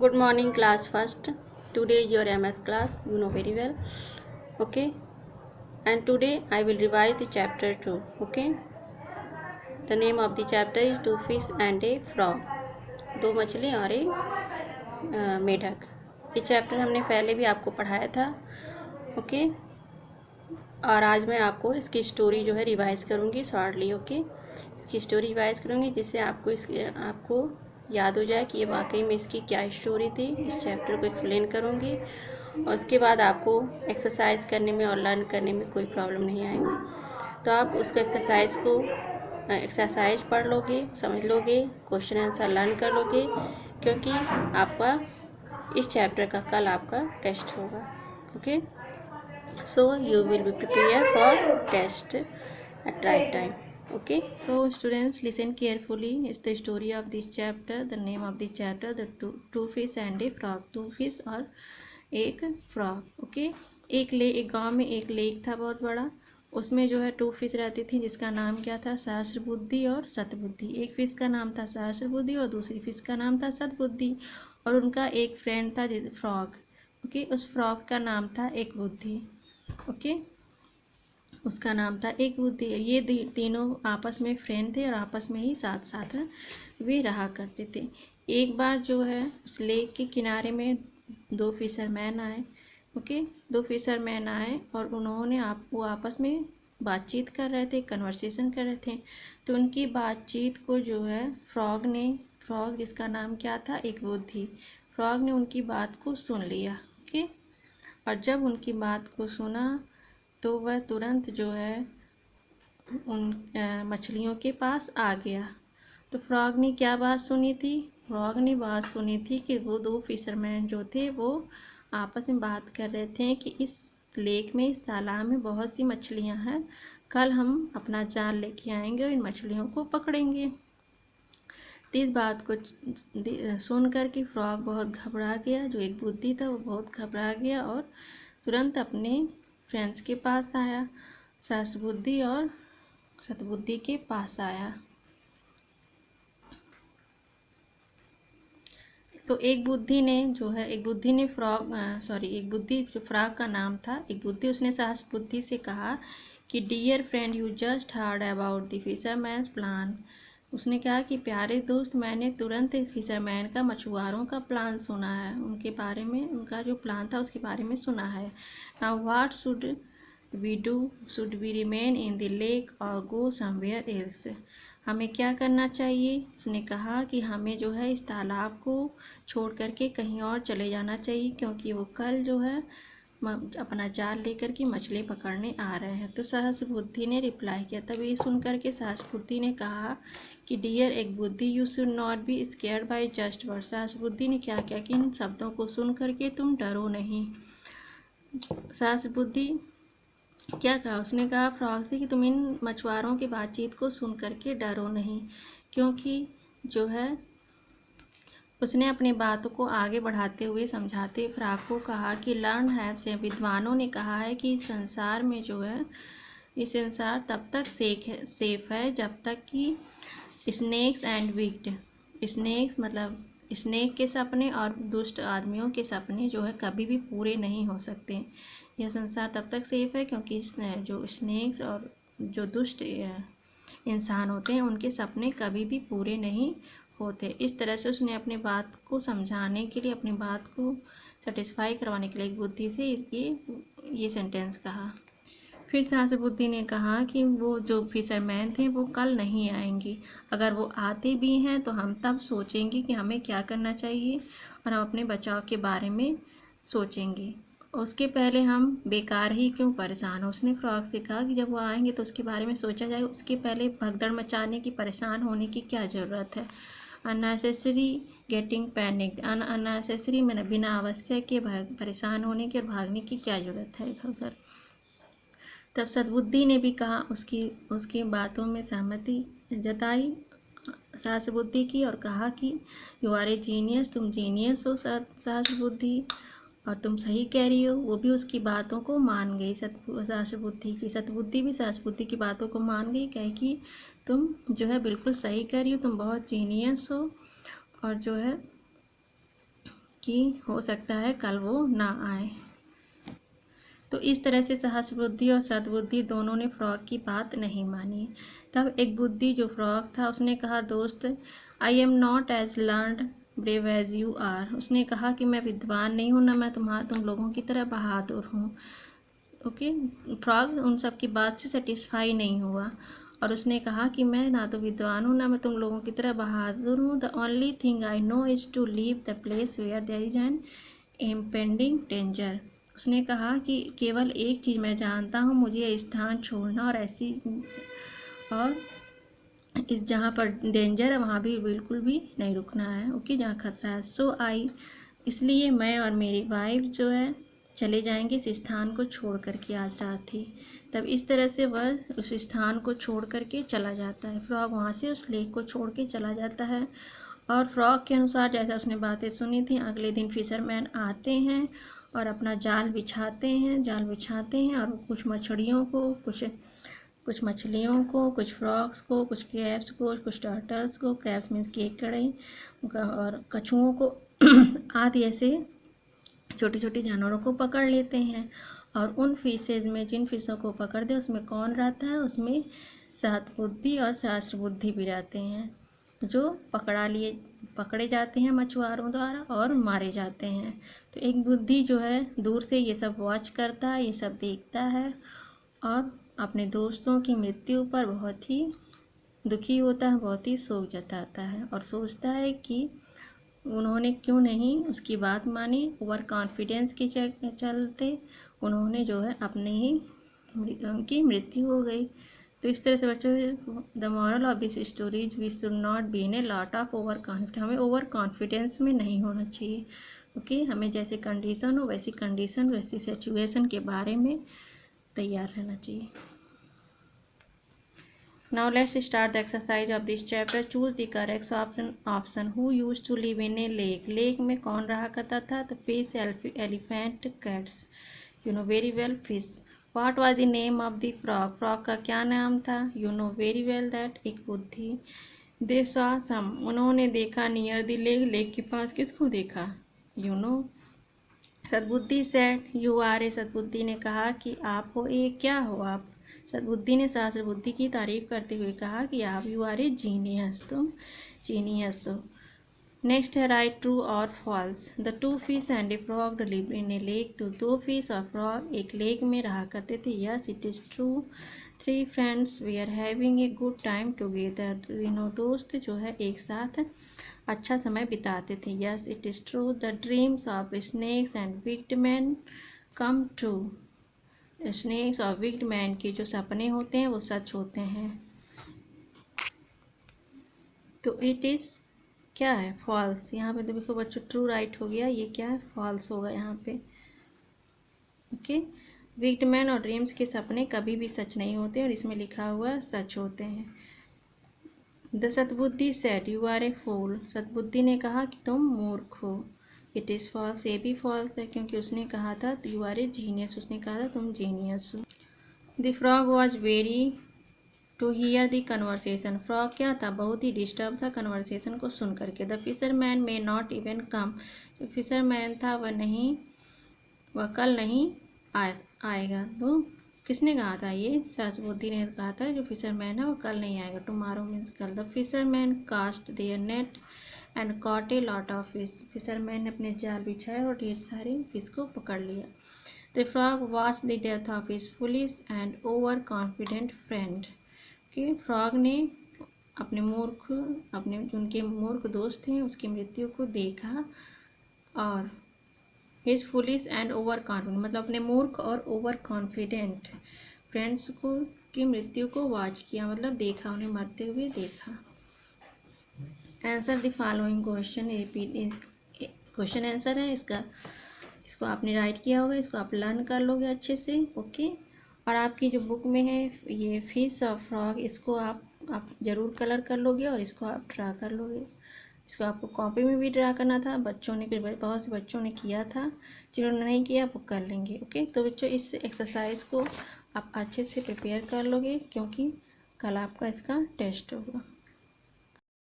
Good morning, class first. Today is your MS class, you know very well. Okay, and today I will revise the chapter 2. Okay, the name of the chapter is Two Fish and a Frog. दो मछली और एक मेढक। ये chapter हमने पहले भी आपको पढ़ाया था। ओके, और आज मैं आपको इसकी स्टोरी जो है रिवाइज करूँगी शॉर्टली। ओके, इसकी स्टोरी रिवाइज करूँगी जिससे आपको याद हो जाए कि ये वाकई में इसकी क्या स्टोरी थी। इस चैप्टर को एक्सप्लेन करूँगी और उसके बाद आपको एक्सरसाइज करने में और लर्न करने में कोई प्रॉब्लम नहीं आएगी। तो आप उसको एक्सरसाइज पढ़ लोगे, समझ लोगे, क्वेश्चन आंसर लर्न कर लोगे, क्योंकि आपका इस चैप्टर का कल आपका टेस्ट होगा। Okay, so you will be prepared for test at right time. Okay, so students listen carefully. It's the story of this chapter. The name of the chapter, the two fish and a frog. Two fish और एक frog. Okay, एक गांव में एक lake था बहुत बड़ा। उसमें जो है टू फिश रहती थी जिसका नाम क्या था, सहस्र बुद्धि और सतबुद्धि। एक फिश का नाम था सहस्र बुद्धि और दूसरी फिश का नाम था सतबुद्धि, और उनका एक फ्रेंड था फ्रॉग। ओके, उस फ्रॉग का नाम था एक बुद्धि। ओके, उसका नाम था एक बुद्धि। ये तीनों आपस में फ्रेंड थे और आपस में ही साथ साथ वे रहा करते थे। एक बार जो है उस लेक के किनारे में दो फिशरमैन आए। ओके, दो फिशरमैन आए और वो आपस में बातचीत कर रहे थे, कन्वर्सेशन कर रहे थे। तो उनकी बातचीत को जो है फ्रॉग जिसका नाम क्या था, एक बुद्धि, फ्रॉग ने उनकी बात को सुन लिया। ओके, और जब उनकी बात को सुना तो वह तुरंत जो है उन मछलियों के पास आ गया। तो फ्रॉग ने क्या बात सुनी थी? फ्रॉग ने बात सुनी थी कि वो दो फिशरमैन जो थे वो आपस में बात कर रहे थे कि इस लेक में, इस तालाब में बहुत सी मछलियां हैं, कल हम अपना जाल लेके आएंगे और इन मछलियों को पकड़ेंगे। तो इस बात को सुन कर के फ्रॉग बहुत घबरा गया। जो एक बुद्धि था वो बहुत घबरा गया और तुरंत अपने फ्रेंड्स के पास आया, सहस्र बुद्धि और सतबुद्धि के पास आया। तो एक बुद्धि जो फ्रॉग का नाम था, एक बुद्धि, उसने सहस्र बुद्धि से कहा कि dear friend, you just heard about the fisherman's plan. उसने कहा कि प्यारे दोस्त, मैंने तुरंत फिशरमैन का, मछुआरों का प्लान सुना है, उनके बारे में, उनका जो प्लान था उसके बारे में सुना है। Now what should we do? Should we remain in the lake or go somewhere else? हमें क्या करना चाहिए? उसने कहा कि हमें जो है इस तालाब को छोड़ करके कहीं और चले जाना चाहिए, क्योंकि वो कल जो है अपना जाल लेकर के मछली पकड़ने आ रहे हैं। तो सहस्र बुद्धि ने रिप्लाई किया। तब ये सुन करके सहस्र बुद्धि ने कहा कि डियर एक बुद्धि, you should not be scared by just word. सहस्र बुद्धि ने क्या किया कि इन शब्दों को सुन करके तुम डरो नहीं। सहस्र बुद्धि क्या कहा? उसने कहा फ्रॉग से कि तुम इन मछुआरों की बातचीत को सुन करके डरो नहीं, क्योंकि जो है उसने अपनी बातों को आगे बढ़ाते हुए समझाते फ्रॉग को कहा कि लर्न हैव से, विद्वानों ने कहा है कि इस संसार में जो है, इस संसार तब तक सेफ है जब तक कि स्नेक्स एंड विक्ड, स्नेक्स मतलब स्नेक के सपने और दुष्ट आदमियों के सपने जो है कभी भी पूरे नहीं हो सकते। यह संसार तब तक सेफ है क्योंकि जो स्नेक्स और जो दुष्ट इंसान होते हैं उनके सपने कभी भी पूरे नहीं होते। इस तरह से उसने अपनी बात को समझाने के लिए, अपनी बात को सेटिस्फाई करवाने के लिए एक बुद्धि से ये सेंटेंस कहा। फिर सहस्र बुद्धि ने कहा कि वो जो फिशरमैन थे वो कल नहीं आएंगे। अगर वो आते भी हैं तो हम तब सोचेंगे कि हमें क्या करना चाहिए और हम अपने बचाव के बारे में सोचेंगे। उसके पहले हम बेकार ही क्यों परेशान हो? उसने फ्रॉग से कहा कि जब वो आएंगे तो उसके बारे में सोचा जाए, उसके पहले भगदड़ मचाने की, परेशान होने की क्या ज़रूरत है? अननेसेसरी गेटिंग पैनिक्ड, अननेसेसरी मैंने बिना आवश्यक के परेशान होने की और भागने की क्या ज़रूरत है इधर उधर। तब सद्बुद्धि ने भी कहा, उसकी बातों में सहमति जताई सहस्र बुद्धि की और कहा कि यू आर ए जीनियस, तुम जीनियस हो सहस्र बुद्धि, और तुम सही कह रही हो। वो भी उसकी बातों को मान गई, सहस्र बुद्धि की। सतबुद्धि भी सहस्र बुद्धि की बातों को मान गई, कहे कि तुम जो है बिल्कुल सही कह रही हो, तुम बहुत जीनियस हो और जो है कि हो सकता है कल वो ना आए। तो इस तरह से साहस बुद्धि और सद्बुद्धि दोनों ने फ्रॉग की बात नहीं मानी। तब एक बुद्धि जो फ्रॉग था उसने कहा, दोस्त, I am not as learned brave as you are. उसने कहा कि मैं विद्वान नहीं हूँ, ना मैं तुम लोगों की तरह बहादुर हूँ। ओके, फ्रॉग उन सब की बात से सेटिस्फाई नहीं हुआ और उसने कहा कि मैं ना तो विद्वान हूँ, ना मैं तुम लोगों की तरह बहादुर हूँ। The only thing I know is to leave the place where there is an impending danger. उसने कहा कि केवल एक चीज़ मैं जानता हूँ, मुझे यह स्थान छोड़ना और इस जहाँ पर डेंजर है वहाँ भी बिल्कुल भी नहीं रुकना है। ओके, जहाँ खतरा है। सो आई, इसलिए मैं और मेरी वाइफ जो है चले जाएंगे इस स्थान को छोड़ करके। आज रात थी। तब इस तरह से वह उस स्थान को छोड़ करके चला जाता है। फ्रॉग वहाँ से उस लेक को छोड़ के चला जाता है और फ्रॉग के अनुसार जैसा उसने बातें सुनी थी, अगले दिन फिशरमैन आते हैं और अपना जाल बिछाते हैं और कुछ मछलियों को, कुछ मछलियों को, कुछ फ्रॉग्स को, कुछ क्रैब्स को, कुछ टर्टल्स को, क्रैब्स मीन्स केकड़े, और कछुओं को आदि ऐसे छोटे छोटे जानवरों को पकड़ लेते हैं। और उन फिशेज में जिन फिशों को पकड़ते हैं उसमें कौन रहता है, उसमें सद्बुद्धि और सहस्र बुद्धि भी रहते हैं, जो पकड़े जाते हैं मछुआरों द्वारा और मारे जाते हैं। तो एक बुद्धि जो है दूर से ये सब वॉच करता है, ये सब देखता है और अपने दोस्तों की मृत्यु पर बहुत ही दुखी होता है, बहुत ही शोक जताता है और सोचता है कि उन्होंने क्यों नहीं उसकी बात मानी। ओवर कॉन्फिडेंस के चलते उन्होंने जो है अपने ही उनकी मृत्यु हो गई। तो इस तरह से बच्चों, the moral of this stories, we should not be in a lot of over confidence. हमें ओवर कॉन्फिडेंस में नहीं होना चाहिए। ओके, हमें जैसे कंडीशन हो वैसी कंडीशन, वैसी सिचुएशन के बारे में तैयार रहना चाहिए। Now let's start the exercise of this chapter. Choose the correct option. Who used to live in a lake? Lake में कौन रहा करता था? तो fish, elephant, cats. You know very well fish. What was the name of the frog? Frog का क्या नाम था? You know very well that एक बुद्धि. They saw some. उन्होंने देखा near the lake. लेक के पास किसको देखा? You know. सद्बुद्धि said you are a. सद्बुद्धि ने कहा कि आप हो एक, क्या हो आप? सद्बुद्धि ने सहस्र बुद्धि की तारीफ करते हुए कहा कि आप यू आर ए जीनियस, तुम जीनियस हो। नेक्स्ट है राइट ट्रू और false. The two fish and a frog live in a lake. तो दो फिश और फ्रॉग एक लेक में रहा करते थे। Yes it is true. Three friends we are having a good time together. तीनों दोस्त जो है एक साथ अच्छा समय बिताते थे। Yes it is true. The dreams of snakes and wicked man come true. Snakes और विक्ड मैन के जो सपने होते हैं वो सच होते हैं। तो इट इज़ क्या है? फॉल्स। यहाँ पे देखो बच्चों ट्रू राइट हो गया, ये क्या है? फॉल्स होगा यहाँ पे। ओके, विक्ड मैन और ड्रीम्स के सपने कभी भी सच नहीं होते और इसमें लिखा हुआ सच होते हैं। The Sadbuddhi said you are a fool. Sadbuddhi ने कहा कि तुम मूर्ख हो। It is false. ये भी फॉल्स है क्योंकि उसने कहा था यू आर ए जीनियस। उसने कहा था तुम जीनियस हो। The frog was very to hear the conversation. Frog क्या था? बहुत ही डिस्टर्ब था कन्वर्सेशन को सुन करके। The fisherman may not even come. जो फिशरमैन था वह कल नहीं आएगा। तो किसने कहा था? ये सहस्रबुद्धि ने कहा था जो फिशरमैन है वो कल नहीं आएगा। टुमारो मीन्स कल। The fisherman cast their net and caught a lot of fish. Fisherman ने अपने जाल बिछाए और ढेर सारे फिश को पकड़ लिया। The frog watch the death of his foolish and over confident friend. कि फ्रॉग ने अपने उनके मूर्ख दोस्त थे उसकी मृत्यु को देखा और his foolish and over confident मतलब अपने मूर्ख और ओवर कॉन्फिडेंट फ्रेंड्स को की मृत्यु को वॉच किया, मतलब देखा, उन्हें मरते हुए देखा। Answer the following question. Question answer है इसको आपने राइट किया होगा, इसको आप लर्न कर लोगे अच्छे से। ओके, और आपकी जो बुक में है ये फिश और फ्रॉग, इसको आप ज़रूर कलर कर लोगे और इसको आप ड्रा कर लोगे। इसको आपको कॉपी में भी ड्रा करना था। बहुत से बच्चों ने किया था, जिन्होंने नहीं किया वो कर लेंगे। ओके, तो बच्चों इस एक्सरसाइज को आप अच्छे से प्रिपेयर कर लोगे क्योंकि कल आपका इसका टेस्ट होगा।